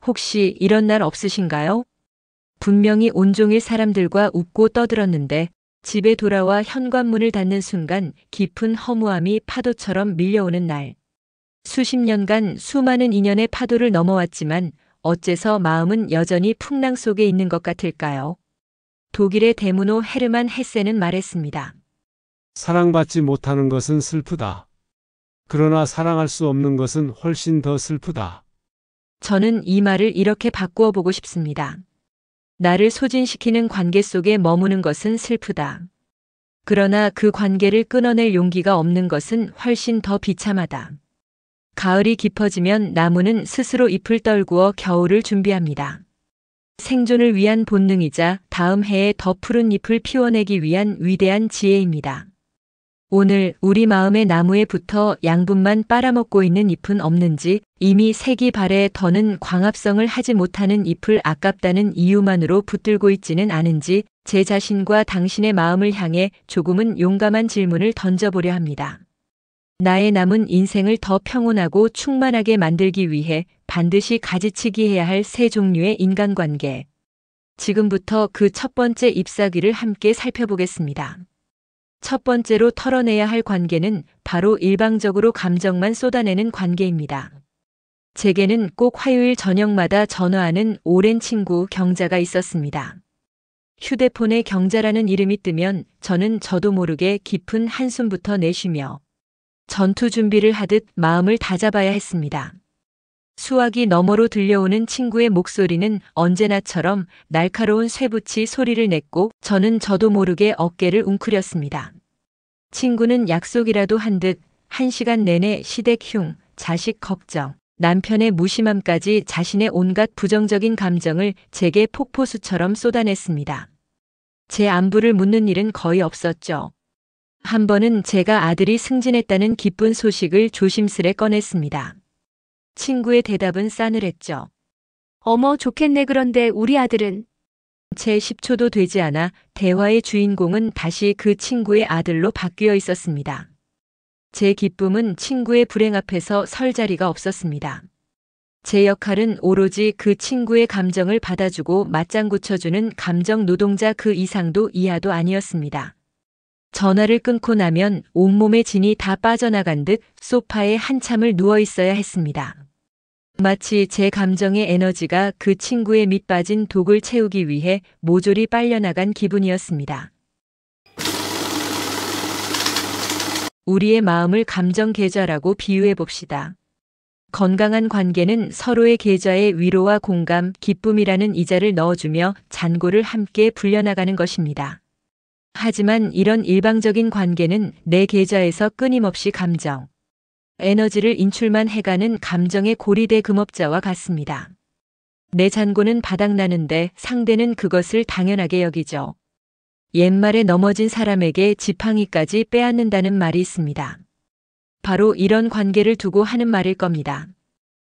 혹시 이런 날 없으신가요? 분명히 온종일 사람들과 웃고 떠들었는데 집에 돌아와 현관문을 닫는 순간 깊은 허무함이 파도처럼 밀려오는 날. 수십 년간 수많은 인연의 파도를 넘어왔지만 어째서 마음은 여전히 풍랑 속에 있는 것 같을까요? 독일의 대문호 헤르만 헤세는 말했습니다. 사랑받지 못하는 것은 슬프다. 그러나 사랑할 수 없는 것은 훨씬 더 슬프다. 저는 이 말을 이렇게 바꾸어 보고 싶습니다. 나를 소진시키는 관계 속에 머무는 것은 슬프다. 그러나 그 관계를 끊어낼 용기가 없는 것은 훨씬 더 비참하다. 가을이 깊어지면 나무는 스스로 잎을 떨구어 겨울을 준비합니다. 생존을 위한 본능이자 다음 해에 더 푸른 잎을 피워내기 위한 위대한 지혜입니다. 오늘 우리 마음의 나무에 붙어 양분만 빨아먹고 있는 잎은 없는지, 이미 색이 발해 더는 광합성을 하지 못하는 잎을 아깝다는 이유만으로 붙들고 있지는 않은지 제 자신과 당신의 마음을 향해 조금은 용감한 질문을 던져보려 합니다. 나의 남은 인생을 더 평온하고 충만하게 만들기 위해 반드시 가지치기 해야 할 세 종류의 인간관계. 지금부터 그 첫 번째 잎사귀를 함께 살펴보겠습니다. 첫 번째로 털어내야 할 관계는 바로 일방적으로 감정만 쏟아내는 관계입니다. 제게는 꼭 화요일 저녁마다 전화하는 오랜 친구 경자가 있었습니다. 휴대폰에 경자라는 이름이 뜨면 저는 저도 모르게 깊은 한숨부터 내쉬며 전투 준비를 하듯 마음을 다잡아야 했습니다. 수화기 너머로 들려오는 친구의 목소리는 언제나처럼 날카로운 쇠붙이 소리를 냈고 저는 저도 모르게 어깨를 웅크렸습니다. 친구는 약속이라도 한 듯 1시간 내내 시댁 흉, 자식 걱정, 남편의 무심함까지 자신의 온갖 부정적인 감정을 제게 폭포수처럼 쏟아냈습니다. 제 안부를 묻는 일은 거의 없었죠. 한 번은 제가 아들이 승진했다는 기쁜 소식을 조심스레 꺼냈습니다. 친구의 대답은 싸늘했죠. 어머, 좋겠네. 그런데 우리 아들은? 채 10초도 되지 않아 대화의 주인공은 다시 그 친구의 아들로 바뀌어 있었습니다. 제 기쁨은 친구의 불행 앞에서 설 자리가 없었습니다. 제 역할은 오로지 그 친구의 감정을 받아주고 맞장구 쳐주는 감정 노동자, 그 이상도 이하도 아니었습니다. 전화를 끊고 나면 온몸의 진이 다 빠져나간 듯 소파에 한참을 누워 있어야 했습니다. 마치 제 감정의 에너지가 그 친구의 밑빠진 독을 채우기 위해 모조리 빨려나간 기분이었습니다. 우리의 마음을 감정 계좌라고 비유해 봅시다. 건강한 관계는 서로의 계좌에 위로와 공감, 기쁨이라는 이자를 넣어주며 잔고를 함께 불려나가는 것입니다. 하지만 이런 일방적인 관계는 내 계좌에서 끊임없이 감정, 에너지를 인출만 해가는 감정의 고리대 금업자와 같습니다. 내 잔고는 바닥나는데 상대는 그것을 당연하게 여기죠. 옛말에 넘어진 사람에게 지팡이까지 빼앗는다는 말이 있습니다. 바로 이런 관계를 두고 하는 말일 겁니다.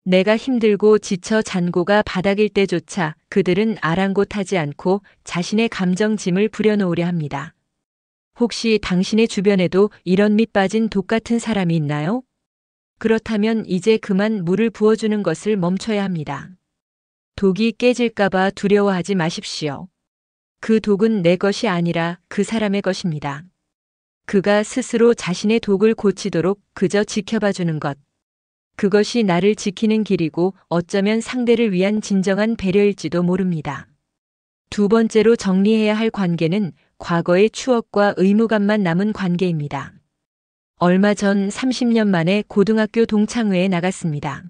내가 힘들고 지쳐 잔고가 바닥일 때조차 그들은 아랑곳하지 않고 자신의 감정짐을 부려놓으려 합니다. 혹시 당신의 주변에도 이런 밑빠진 독 같은 사람이 있나요? 그렇다면 이제 그만 물을 부어주는 것을 멈춰야 합니다. 독이 깨질까봐 두려워하지 마십시오. 그 독은 내 것이 아니라 그 사람의 것입니다. 그가 스스로 자신의 독을 고치도록 그저 지켜봐주는 것. 그것이 나를 지키는 길이고 어쩌면 상대를 위한 진정한 배려일지도 모릅니다. 두 번째로 정리해야 할 관계는 과거의 추억과 의무감만 남은 관계입니다. 얼마 전 30년 만에 고등학교 동창회에 나갔습니다.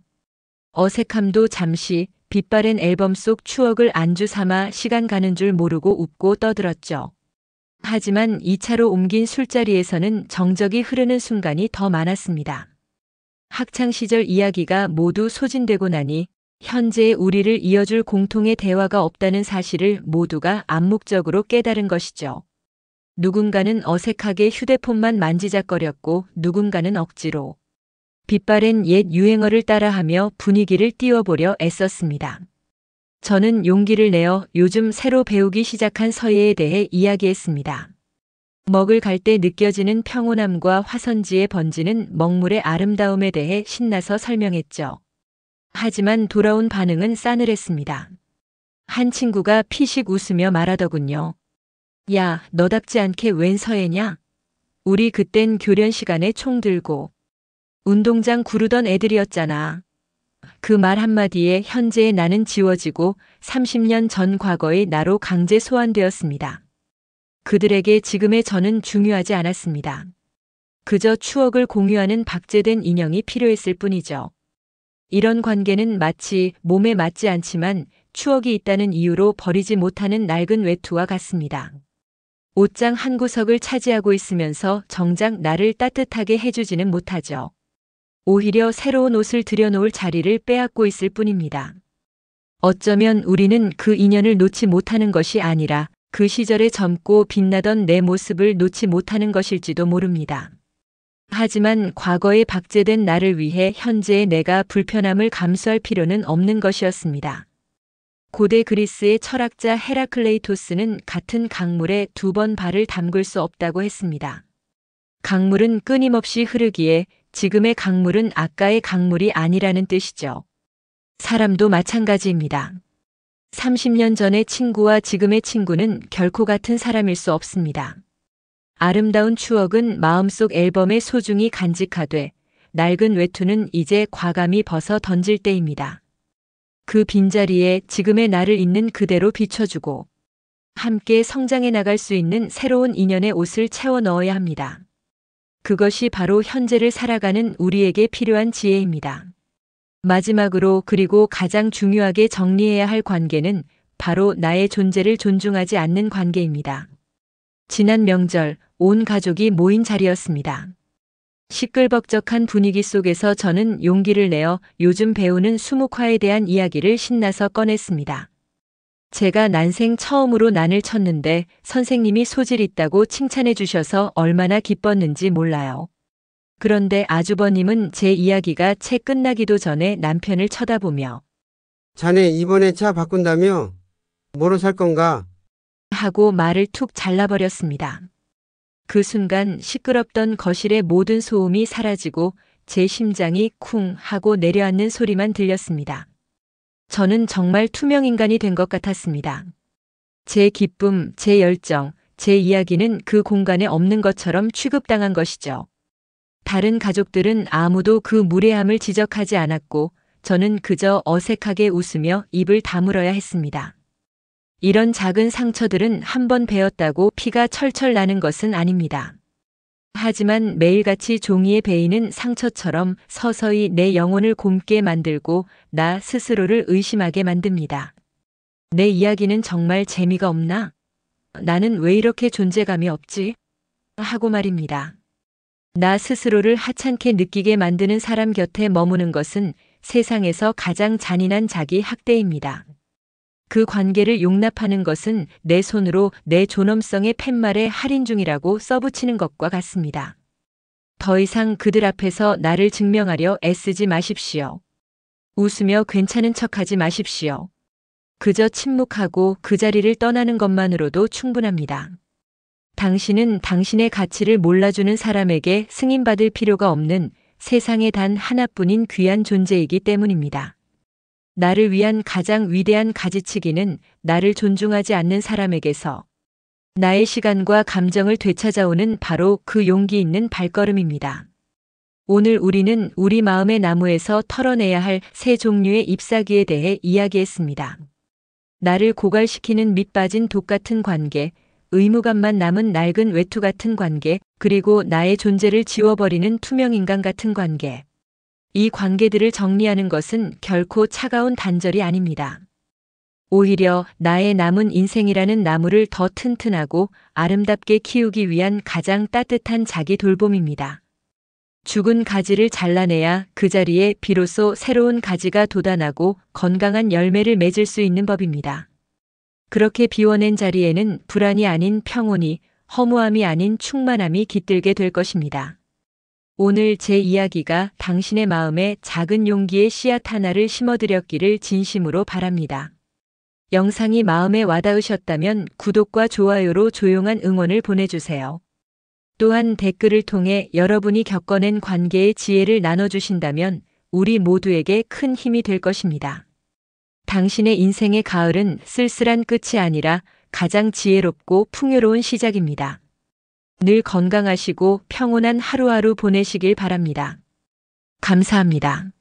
어색함도 잠시, 빛바랜 앨범 속 추억을 안주 삼아 시간 가는 줄 모르고 웃고 떠들었죠. 하지만 2차로 옮긴 술자리에서는 정적이 흐르는 순간이 더 많았습니다. 학창시절 이야기가 모두 소진되고 나니 현재의 우리를 이어줄 공통의 대화가 없다는 사실을 모두가 암묵적으로 깨달은 것이죠. 누군가는 어색하게 휴대폰만 만지작거렸고 누군가는 억지로 빛바랜 옛 유행어를 따라하며 분위기를 띄워보려 애썼습니다. 저는 용기를 내어 요즘 새로 배우기 시작한 서예에 대해 이야기했습니다. 먹을 갈 때 느껴지는 평온함과 화선지에 번지는 먹물의 아름다움에 대해 신나서 설명했죠. 하지만 돌아온 반응은 싸늘했습니다. 한 친구가 피식 웃으며 말하더군요. 야, 너답지 않게 웬 서예냐? 우리 그땐 교련 시간에 총 들고 운동장 구르던 애들이었잖아. 그 말 한마디에 현재의 나는 지워지고 30년 전 과거의 나로 강제 소환되었습니다. 그들에게 지금의 저는 중요하지 않았습니다. 그저 추억을 공유하는 박제된 인형이 필요했을 뿐이죠. 이런 관계는 마치 몸에 맞지 않지만 추억이 있다는 이유로 버리지 못하는 낡은 외투와 같습니다. 옷장 한 구석을 차지하고 있으면서 정작 나를 따뜻하게 해주지는 못하죠. 오히려 새로운 옷을 들여놓을 자리를 빼앗고 있을 뿐입니다. 어쩌면 우리는 그 인연을 놓지 못하는 것이 아니라 그 시절에 젊고 빛나던 내 모습을 놓지 못하는 것일지도 모릅니다. 하지만 과거에 박제된 나를 위해 현재의 내가 불편함을 감수할 필요는 없는 것이었습니다. 고대 그리스의 철학자 헤라클레이토스는 같은 강물에 2번 발을 담글 수 없다고 했습니다. 강물은 끊임없이 흐르기에 지금의 강물은 아까의 강물이 아니라는 뜻이죠. 사람도 마찬가지입니다. 30년 전의 친구와 지금의 친구는 결코 같은 사람일 수 없습니다. 아름다운 추억은 마음속 앨범에 소중히 간직하되 낡은 외투는 이제 과감히 벗어 던질 때입니다. 그 빈자리에 지금의 나를 있는 그대로 비춰주고 함께 성장해 나갈 수 있는 새로운 인연의 옷을 채워 넣어야 합니다. 그것이 바로 현재를 살아가는 우리에게 필요한 지혜입니다. 마지막으로 그리고 가장 중요하게 정리해야 할 관계는 바로 나의 존재를 존중하지 않는 관계입니다. 지난 명절 온 가족이 모인 자리였습니다. 시끌벅적한 분위기 속에서 저는 용기를 내어 요즘 배우는 수묵화에 대한 이야기를 신나서 꺼냈습니다. 제가 난생 처음으로 난을 쳤는데 선생님이 소질 있다고 칭찬해 주셔서 얼마나 기뻤는지 몰라요. 그런데 아주버님은 제 이야기가 채 끝나기도 전에 남편을 쳐다보며 자네 이번에 차 바꾼다며? 뭐로 살 건가? 하고 말을 툭 잘라버렸습니다. 그 순간 시끄럽던 거실의 모든 소음이 사라지고 제 심장이 쿵 하고 내려앉는 소리만 들렸습니다. 저는 정말 투명인간이 된 것 같았습니다. 제 기쁨, 제 열정, 제 이야기는 그 공간에 없는 것처럼 취급당한 것이죠. 다른 가족들은 아무도 그 무례함을 지적하지 않았고 저는 그저 어색하게 웃으며 입을 다물어야 했습니다. 이런 작은 상처들은 한 번 베었다고 피가 철철 나는 것은 아닙니다. 하지만 매일같이 종이에 베이는 상처처럼 서서히 내 영혼을 곪게 만들고 나 스스로를 의심하게 만듭니다. 내 이야기는 정말 재미가 없나? 나는 왜 이렇게 존재감이 없지? 하고 말입니다. 나 스스로를 하찮게 느끼게 만드는 사람 곁에 머무는 것은 세상에서 가장 잔인한 자기 학대입니다. 그 관계를 용납하는 것은 내 손으로 내 존엄성의 팻말에 할인 중이라고 써붙이는 것과 같습니다. 더 이상 그들 앞에서 나를 증명하려 애쓰지 마십시오. 웃으며 괜찮은 척하지 마십시오. 그저 침묵하고 그 자리를 떠나는 것만으로도 충분합니다. 당신은 당신의 가치를 몰라주는 사람에게 승인받을 필요가 없는 세상에 단 하나뿐인 귀한 존재이기 때문입니다. 나를 위한 가장 위대한 가지치기는 나를 존중하지 않는 사람에게서 나의 시간과 감정을 되찾아오는 바로 그 용기 있는 발걸음입니다. 오늘 우리는 우리 마음의 나무에서 털어내야 할 세 종류의 잎사귀에 대해 이야기했습니다. 나를 고갈시키는 밑빠진 독 같은 관계, 의무감만 남은 낡은 외투 같은 관계, 그리고 나의 존재를 지워버리는 투명인간 같은 관계. 이 관계들을 정리하는 것은 결코 차가운 단절이 아닙니다. 오히려 나의 남은 인생이라는 나무를 더 튼튼하고 아름답게 키우기 위한 가장 따뜻한 자기 돌봄입니다. 죽은 가지를 잘라내야 그 자리에 비로소 새로운 가지가 돋아나고 건강한 열매를 맺을 수 있는 법입니다. 그렇게 비워낸 자리에는 불안이 아닌 평온이, 허무함이 아닌 충만함이 깃들게 될 것입니다. 오늘 제 이야기가 당신의 마음에 작은 용기의 씨앗 하나를 심어드렸기를 진심으로 바랍니다. 영상이 마음에 와닿으셨다면 구독과 좋아요로 조용한 응원을 보내주세요. 또한 댓글을 통해 여러분이 겪어낸 관계의 지혜를 나눠주신다면 우리 모두에게 큰 힘이 될 것입니다. 당신의 인생의 가을은 쓸쓸한 끝이 아니라 가장 지혜롭고 풍요로운 시작입니다. 늘 건강하시고 평온한 하루하루 보내시길 바랍니다. 감사합니다.